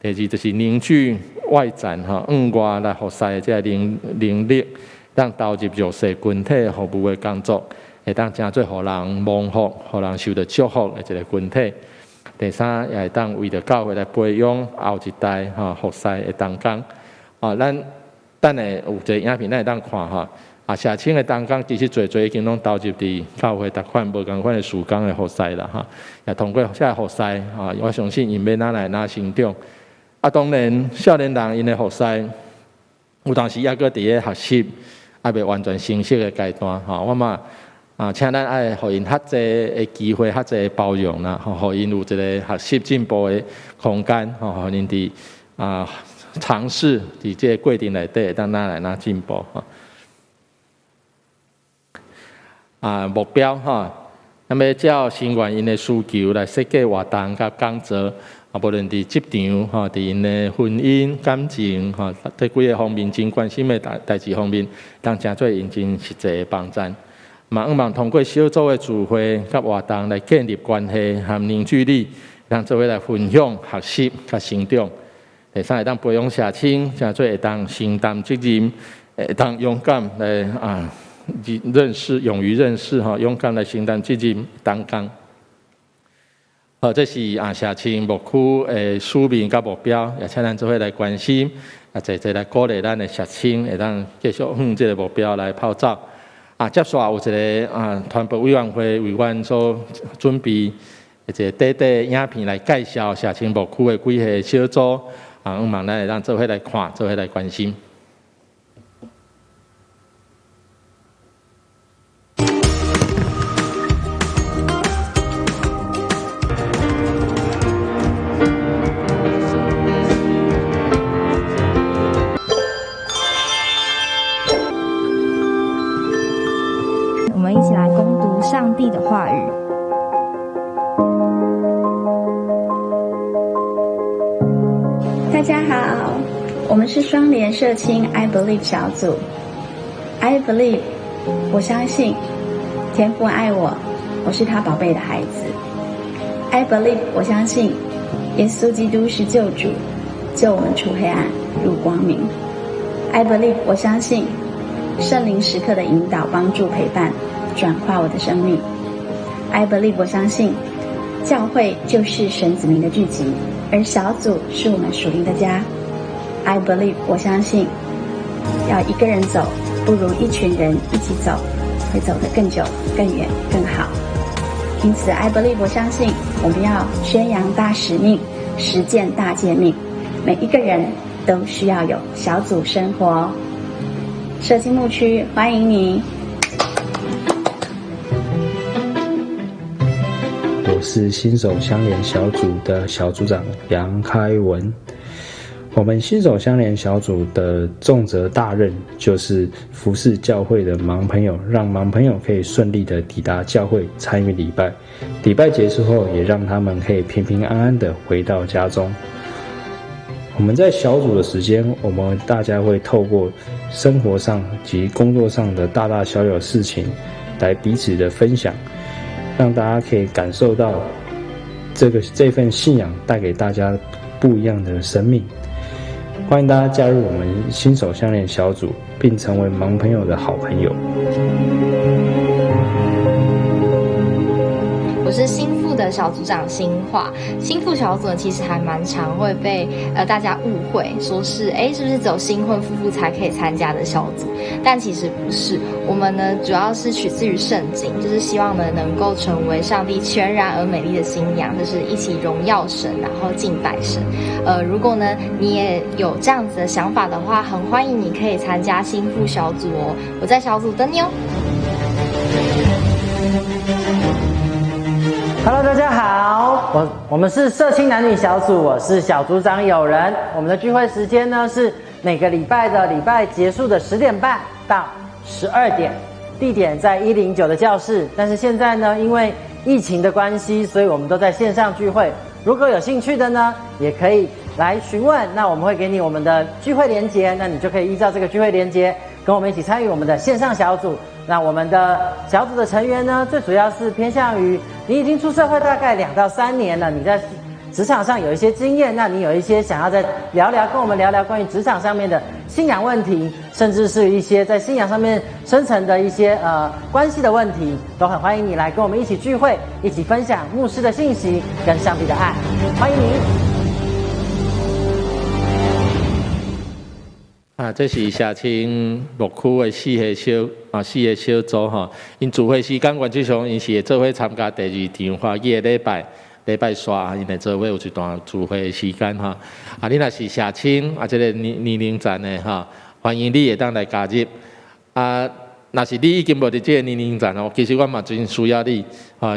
第二就是凝聚外展外来服侍的这能力，当投入弱势群体服务的工作，会当真做互人蒙福、互人受到祝福的一个群体。第三，也会当为着教会来培养后一代服侍的当工。咱等下有一个影片，咱会当看社青的当工其实侪已经拢投入伫教会逐款无共款的事工的服侍啦也通过这个服侍我相信因要哪来哪成长。当然，少年人因的服侍，有当时还搁伫咧学习，还未完全成熟的阶段我嘛请咱爱互因较济的机会，较济的包容啦，互因有一个学习进步的空间互因伫尝试伫这个过程内底，当哪来哪进步目标那么照成员因的需求来设计活动甲讲座。无论伫职场伫因的婚姻感情在几个方面真关心的代志方面，当真做因真实际的帮助。望通过小组的聚会甲活动来建立关系和凝聚力，让做伙来分享、学习甲成长。第三，会当培养社青，真做会当承担责任，会当勇敢来勇于认识勇敢来承担责任当工。这是社青牧区的使命甲目标，也请咱做伙来关心，侪来鼓励咱的社青，会当继续向这个目标来跑走。接下有一个团部委员会委员所准备一个短短影片来介绍社青牧区的几个小组，望咱会当做伙来看，做伙来关心。我们一起来攻读上帝的话语。大家好，我们是双联社青 I Believe 小组。I Believe， 我相信天父爱我，我是他宝贝的孩子。I Believe， 我相信耶稣基督是救主，救我们出黑暗入光明。I Believe， 我相信圣灵时刻的引导、帮助、陪伴，转化我的生命。I Believe， 我相信教会就是神子民的聚集，而小组是我们属灵的家。I Believe， 我相信要一个人走，不如一群人一起走，会走得更久、更远、更好。因此 I Believe， 我相信我们要宣扬大使命，实践大诫命，每一个人都需要有小组生活。社青牧区欢迎你。我是新手相连小组的小组长杨开文。我们新手相连小组的重责大任就是服侍教会的盲朋友，让盲朋友可以顺利的抵达教会参与礼拜，礼拜结束后也让他们可以平平安安的回到家中。我们在小组的时间，我们大家会透过生活上及工作上的大大小小事情来彼此的分享，让大家可以感受到这份信仰带给大家不一样的生命。欢迎大家加入我们新手相连小组，并成为盲朋友的好朋友。我是新妇的小组长新化。新妇小组呢，其实还蛮常会被大家误会，说是是不是只有新婚夫妇才可以参加的小组？但其实不是，我们呢主要是取自于圣经，就是希望呢能够成为上帝全然而美丽的新娘，就是一起荣耀神，然后敬拜神。如果呢你也有这样子的想法的话，很欢迎你可以参加新妇小组哦，我在小组等你哦。Hello， 大家好，我们是社青男女小组，我是小组长友人。我们的聚会时间呢是每个礼拜结束的10点半到12点，地点在109的教室。但是现在呢，因为疫情的关系，所以我们都在线上聚会。如果有兴趣的呢，也可以来询问，那我们会给你我们的聚会连结，那你就可以依照这个聚会连结跟我们一起参与我们的线上小组。那我们的小组的成员呢，最主要是偏向于你已经出社会大概2到3年了，你在职场上有一些经验，那你有一些想要再跟我们聊聊关于职场上面的信仰问题，甚至是一些在信仰上面生成的一些关系的问题，都很欢迎你来跟我们一起聚会，一起分享牧师的信息跟上帝的爱，欢迎你。这是社青牧区的四个小组吼，因聚会时间原则上因是会做伙参加第2场花季的礼拜3，因会做伙有一段聚会的时间哈。你若是社青这个年龄层的哈，欢迎你会当来加入。若是你已经无伫这个年龄层哦，其实我嘛真需要你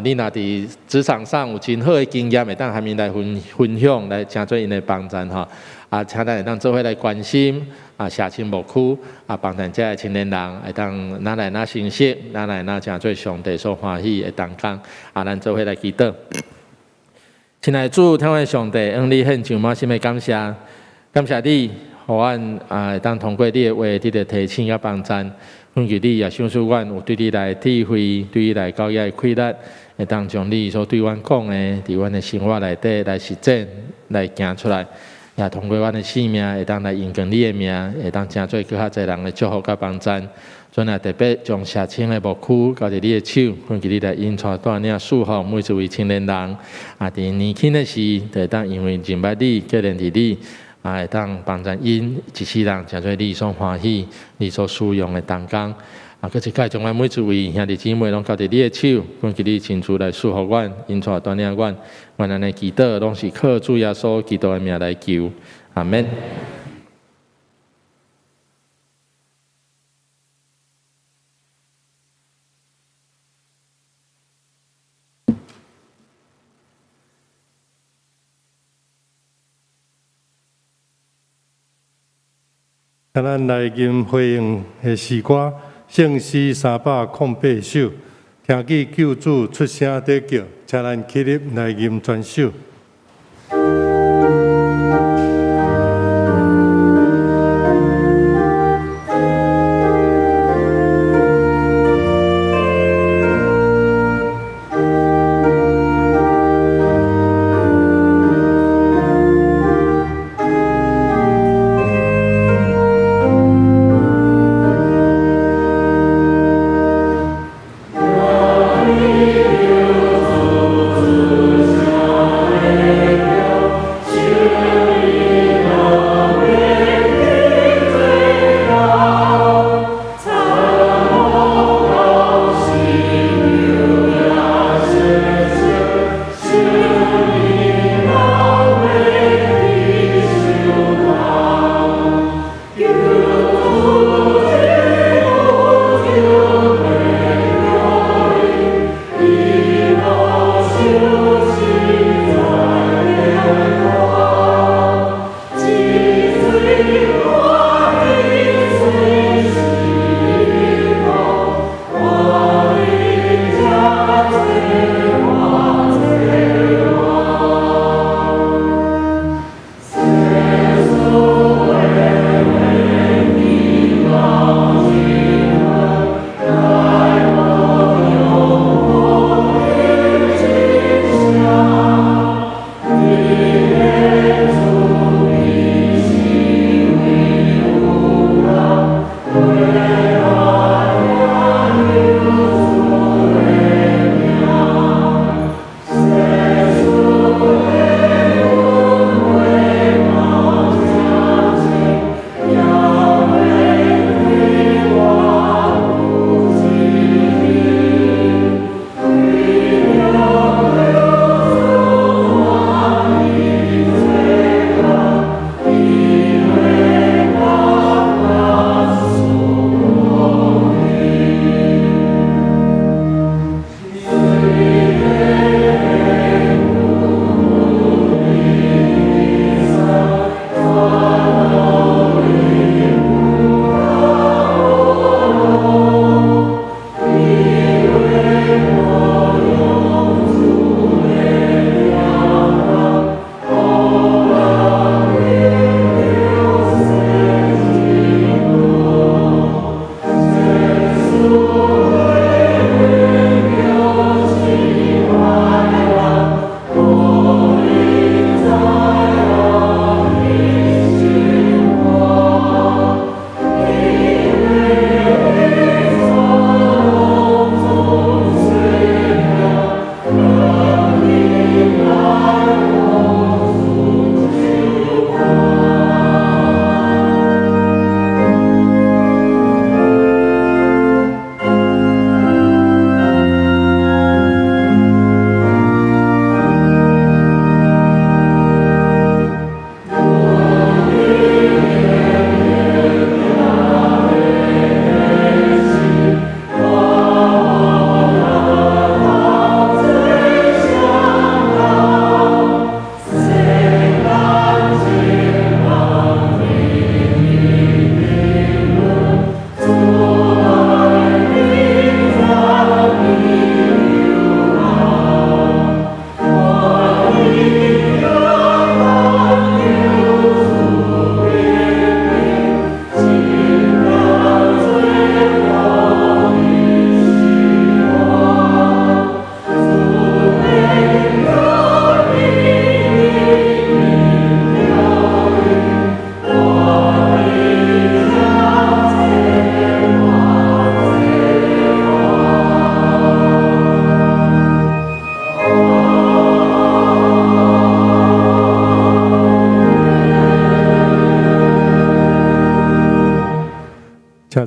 你若伫职场上有真好的经验，会当下面来分享，来成做因的帮衬哈。请咱会当做伙来关心社青牧区帮衬这青年人，会当哪来哪信息，哪来哪成做上帝所欢喜的同工咱做伙来祈祷。亲爱的主，天父上帝，你献上满心的感谢，感谢你，互阮会当通过你的话，你的提醒甲帮衬。恳求你也赏赐阮有对你来智慧，对你来教育开力，会当将你所对阮讲的，伫阮的生活内底来实践，来行出来。也通过阮的生命，会当来应用你的名，会当成做更较侪人的祝福甲帮衬。所以特别将社青的牧区交伫你的手，恳求你来引带带领祝福每一位青年人。伫年轻的时，就会当因为认捌你，纪念伫你。会当帮助因一世人成做你所欢喜、你所使用的同工。搁一摆将阮每一位兄弟姊妹拢交伫你的手，恳求你亲自来祝福阮、引带带领阮。阮安尼祈祷，拢是靠主耶稣基督的名来求。阿门。咱来吟回应的诗歌，圣诗308首，听见救主出声在叫，请咱起立来吟全首。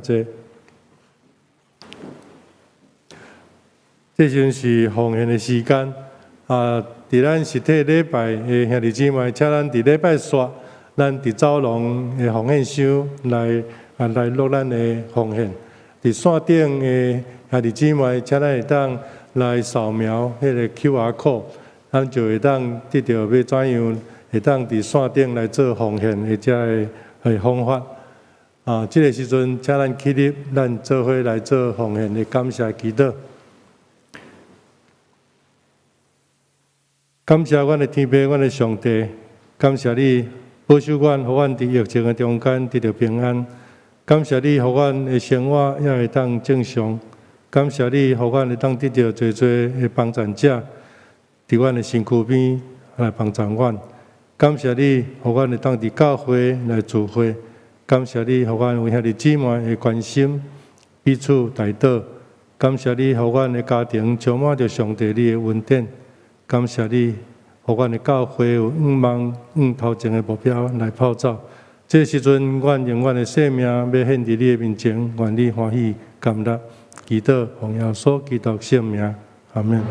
谢谢。这阵是奉献的时间啊！伫咱实体礼拜的兄弟姊妹，请咱伫礼拜煞，咱伫走廊的奉献箱来录咱的奉献。伫线顶的兄弟姊妹，请咱会当来扫描迄个 QR code， 咱就会当得到要怎样会当伫线顶来做奉献或者的方法。啊，这个时阵，请咱起立，咱做伙来做奉献的感谢祈祷。感谢阮的天父，阮的上帝，感谢你保守阮，互阮伫疫情的中间得到平安。感谢你，互阮的生活也会当正常。感谢你，互阮会当得到侪侪的帮助者，伫阮的身躯边来帮助阮。感谢你，互阮会当伫教会来聚会。感谢你，互阮有兄弟姊妹的关心，彼此带祷。感谢你，互阮的家庭充满着上帝你的恩典。感谢你，互阮的教会有往头前的目标来跑走。这时阵，阮用阮的生命要献伫你的面前，愿你欢喜甘乐。祈祷奉耶稣基督圣名，阿门。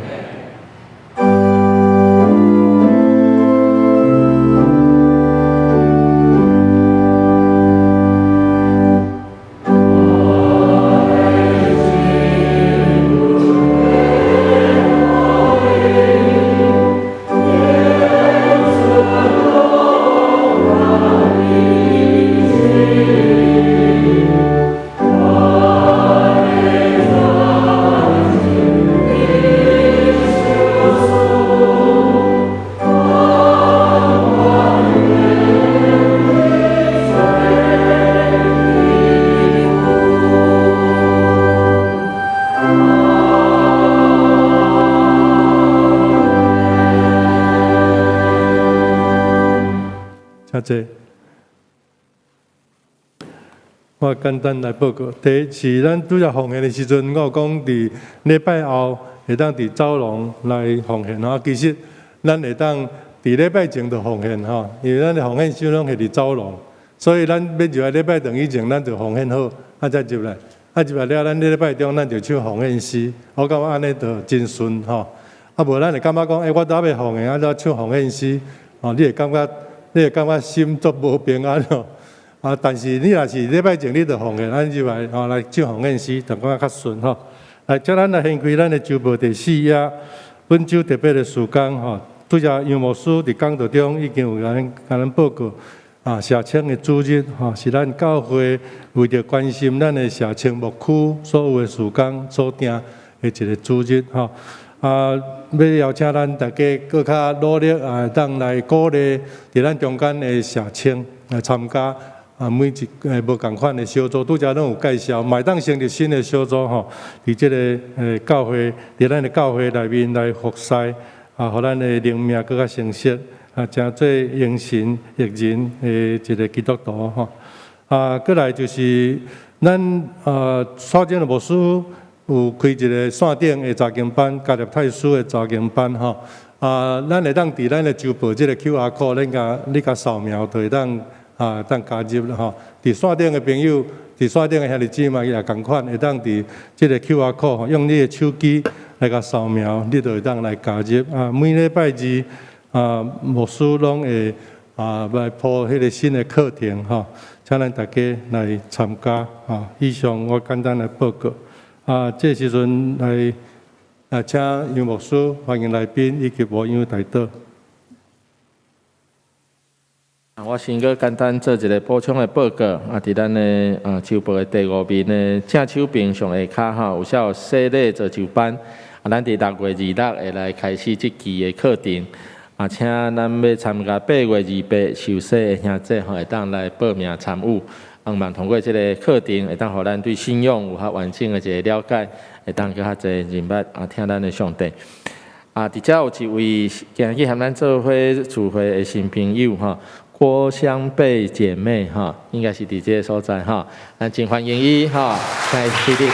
谢。我简单来报告。第一是咱拄则奉献的时阵，我有讲伫礼拜后会当伫走廊来奉献啊。其实咱会当伫礼拜前就奉献哈，因为咱的奉献箱拢是伫走廊，所以咱要入来礼拜堂以前，咱就奉献好，再入来。入来了，咱礼拜中咱就唱奉献诗。我感觉安尼就真顺哈。无咱会感觉讲，我倒要奉献，怎唱奉献诗？哦，你会感觉心足无平安哦。但是你若是礼拜前你就奉献，咱入来来唱奉献诗，就感觉较顺吼。来，接咱来献开咱的周报第4页，本周特别的事工吼。拄则杨牧师伫讲道中已经有甲咱报告社青的主日吼，是咱教会为着关心咱的社青牧区所有的事工所定的一个主日吼。要邀请咱大家更较努力当来鼓励伫咱中间的社青来参加每一无共款的小组，拄则拢有介绍，买当成立新的小组吼，伫即个教会，伫咱的教会内面来服侍互咱的灵命更较成熟诚做英神益人的一个基督徒吼。过来就是咱所见的牧师。有开一个线顶的查经班，加入太师的查经班吼。咱会当伫咱的周报这个 QR code， 你甲扫描就会当加入了吼。伫线顶的朋友，伫线顶的兄弟姊妹也同款，会当伫这个 QR code 用你的手机来甲扫描，你就会当来加入。每礼拜二牧师拢会来铺迄个新的课程吼，请咱大家来参加以上我简单来报告。这时阵来请杨牧师欢迎来宾以及无样带导。我先个简单做一个补充的报告。伫咱的周报的第5面的正手边上下骹有写有洗礼做就班。咱伫6月26会来开始这期的课程。请咱要参加8月28受洗的兄弟会当来报名参与。希望通过这个课程，会当互咱对信仰有较完整的一个了解，会当更较侪认捌听咱的上帝。伫遮有一位今日和咱做伙聚会的新朋友郭香贝姐妹应该是伫这个所在咱真欢迎伊在起立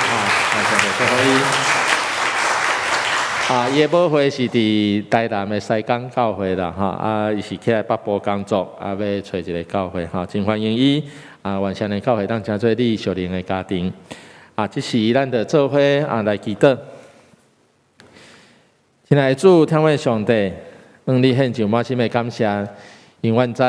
伊的母会是伫台南的西港教会啦伊是起来北部工作要找一个教会真欢迎伊。完善的教会当真做你属灵的家庭。这是咱的做伙来祈祷。亲爱的主，天父上帝，你献上满心的感谢，因阮知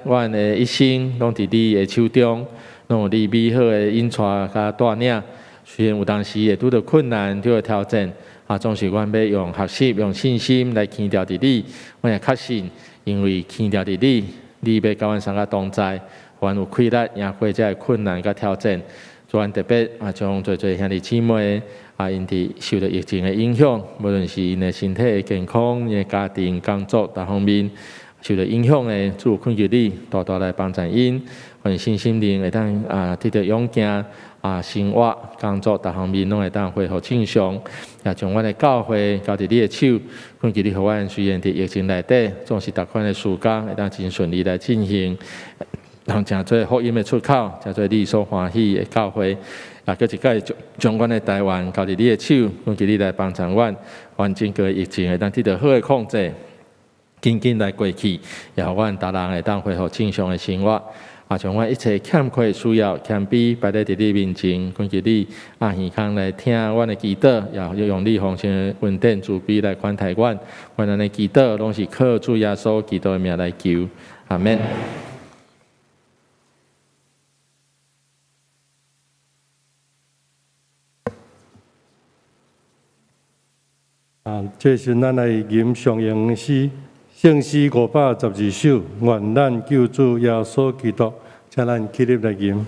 阮的一生拢伫你的手中，拢有你美好的引带甲带领。虽然有当时会拄到困难，拄到挑战，总是阮要用学习、用信心来牵调伫你。阮也确信，因为牵调伫你，你要甲阮相甲同在，阮有气力赢过这困难甲挑战。主，阮特别将做兄弟姊妹。因伫受到疫情的影响，无论是因的身体的健康、因的家庭、工作各方面受到影响的，主恳求你多多来帮助因，阮身心灵会当得到勇敢生活、工作各方面拢会当恢复正常，也将阮的教会交伫你的手，恳求你互阮虽然伫疫情内底，总是逐款的事工会当真顺利来进行，让诚做福音的出口，诚做你所欢喜的教会。搁一届将阮的台湾交伫你的手，恳求你来帮助阮，完整个疫情会当得到好的控制，紧紧来过去，也互阮大人会当恢复正常的生活。将阮一切欠缺需要谦卑摆在你面前，恳求你耳康来听阮的祈祷，也要用你丰盛的恩典慈悲来款待阮。阮安尼祈祷拢是靠主耶稣基督的名来求，阿门。这是咱来吟上扬诗，圣诗512首，愿咱救主耶稣基督，请咱起立来吟。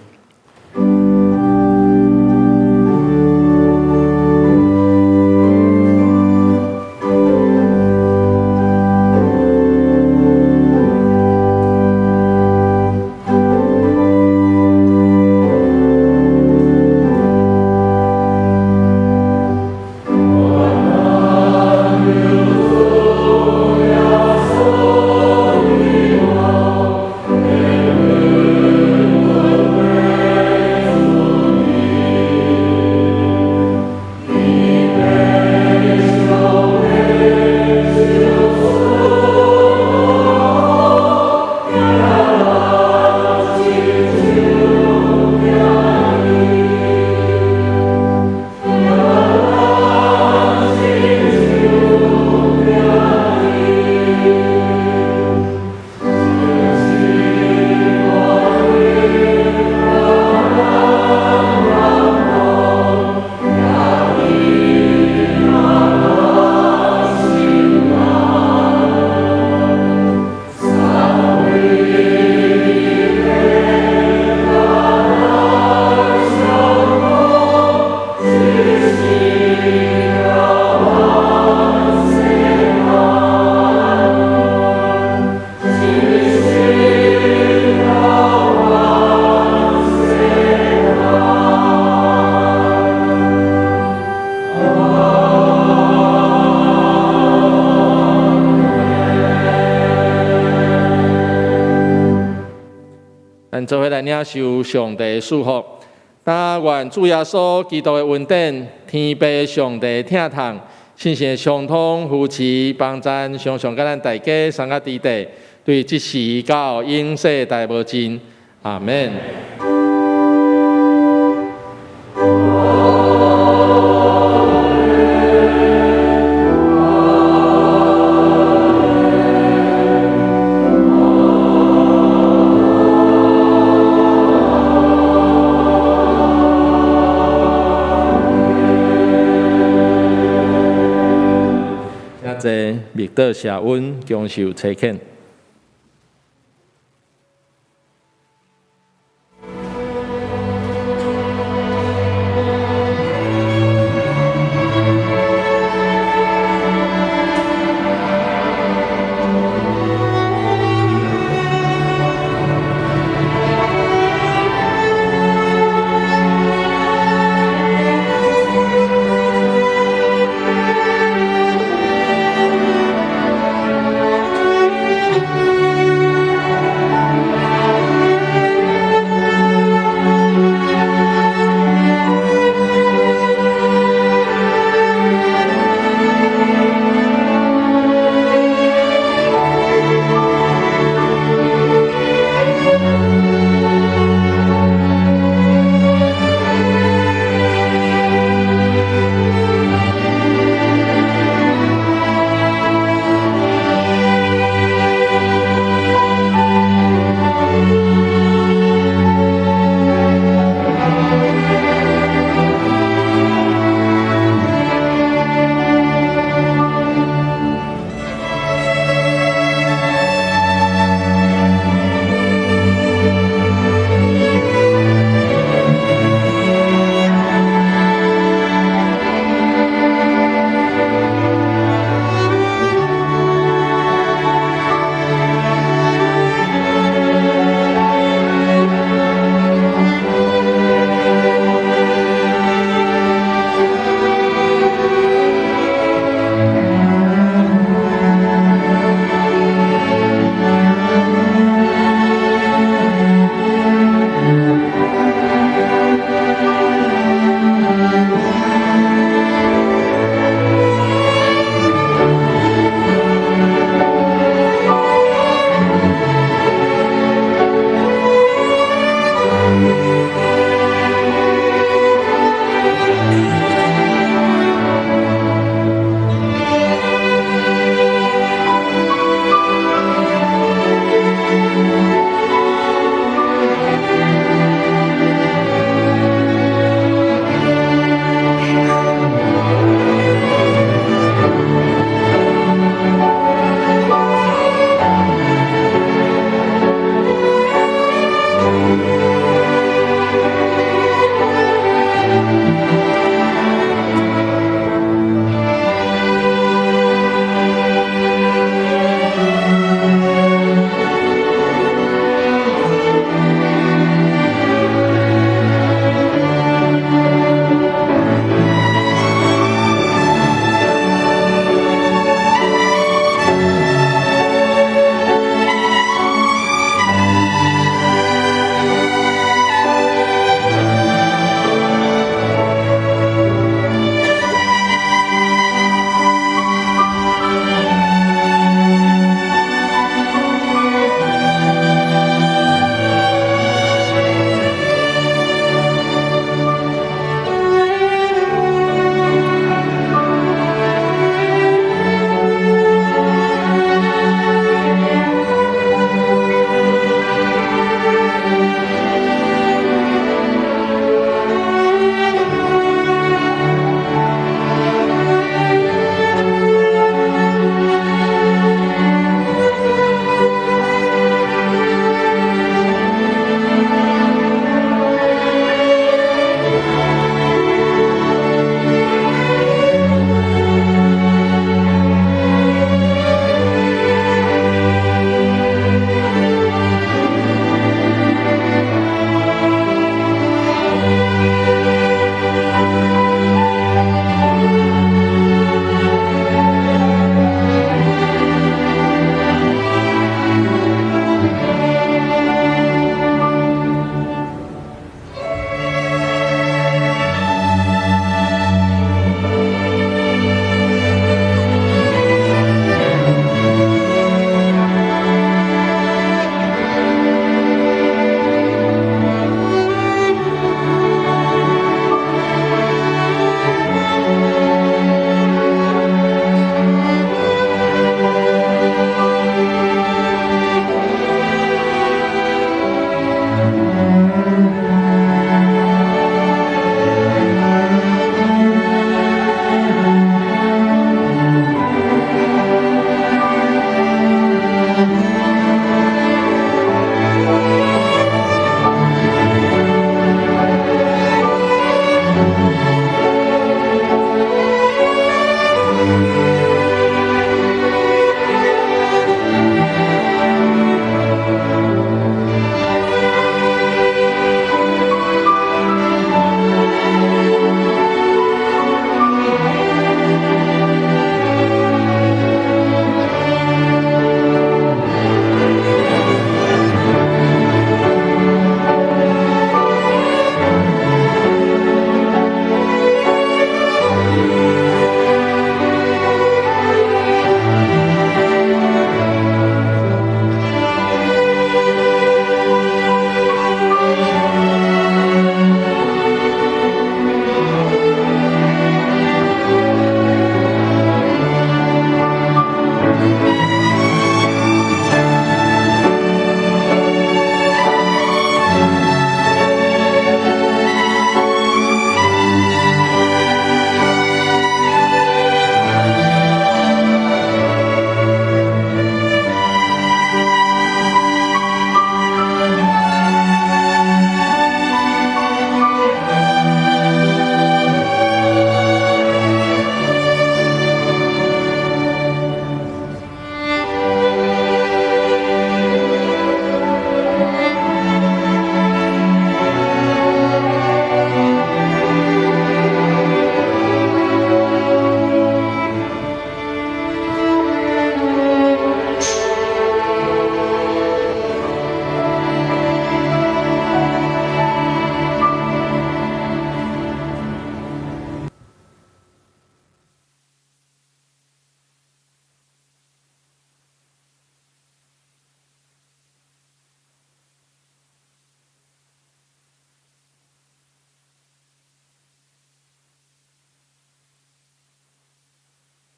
做伙来领受上帝的祝福。但愿主耶稣基督的恩典、天父的上帝疼痛、信心的相通、扶持、帮赞，常常甲咱大家三个伫地，对即时到永世大无尽。阿门。密道谢恩，恭受差遣。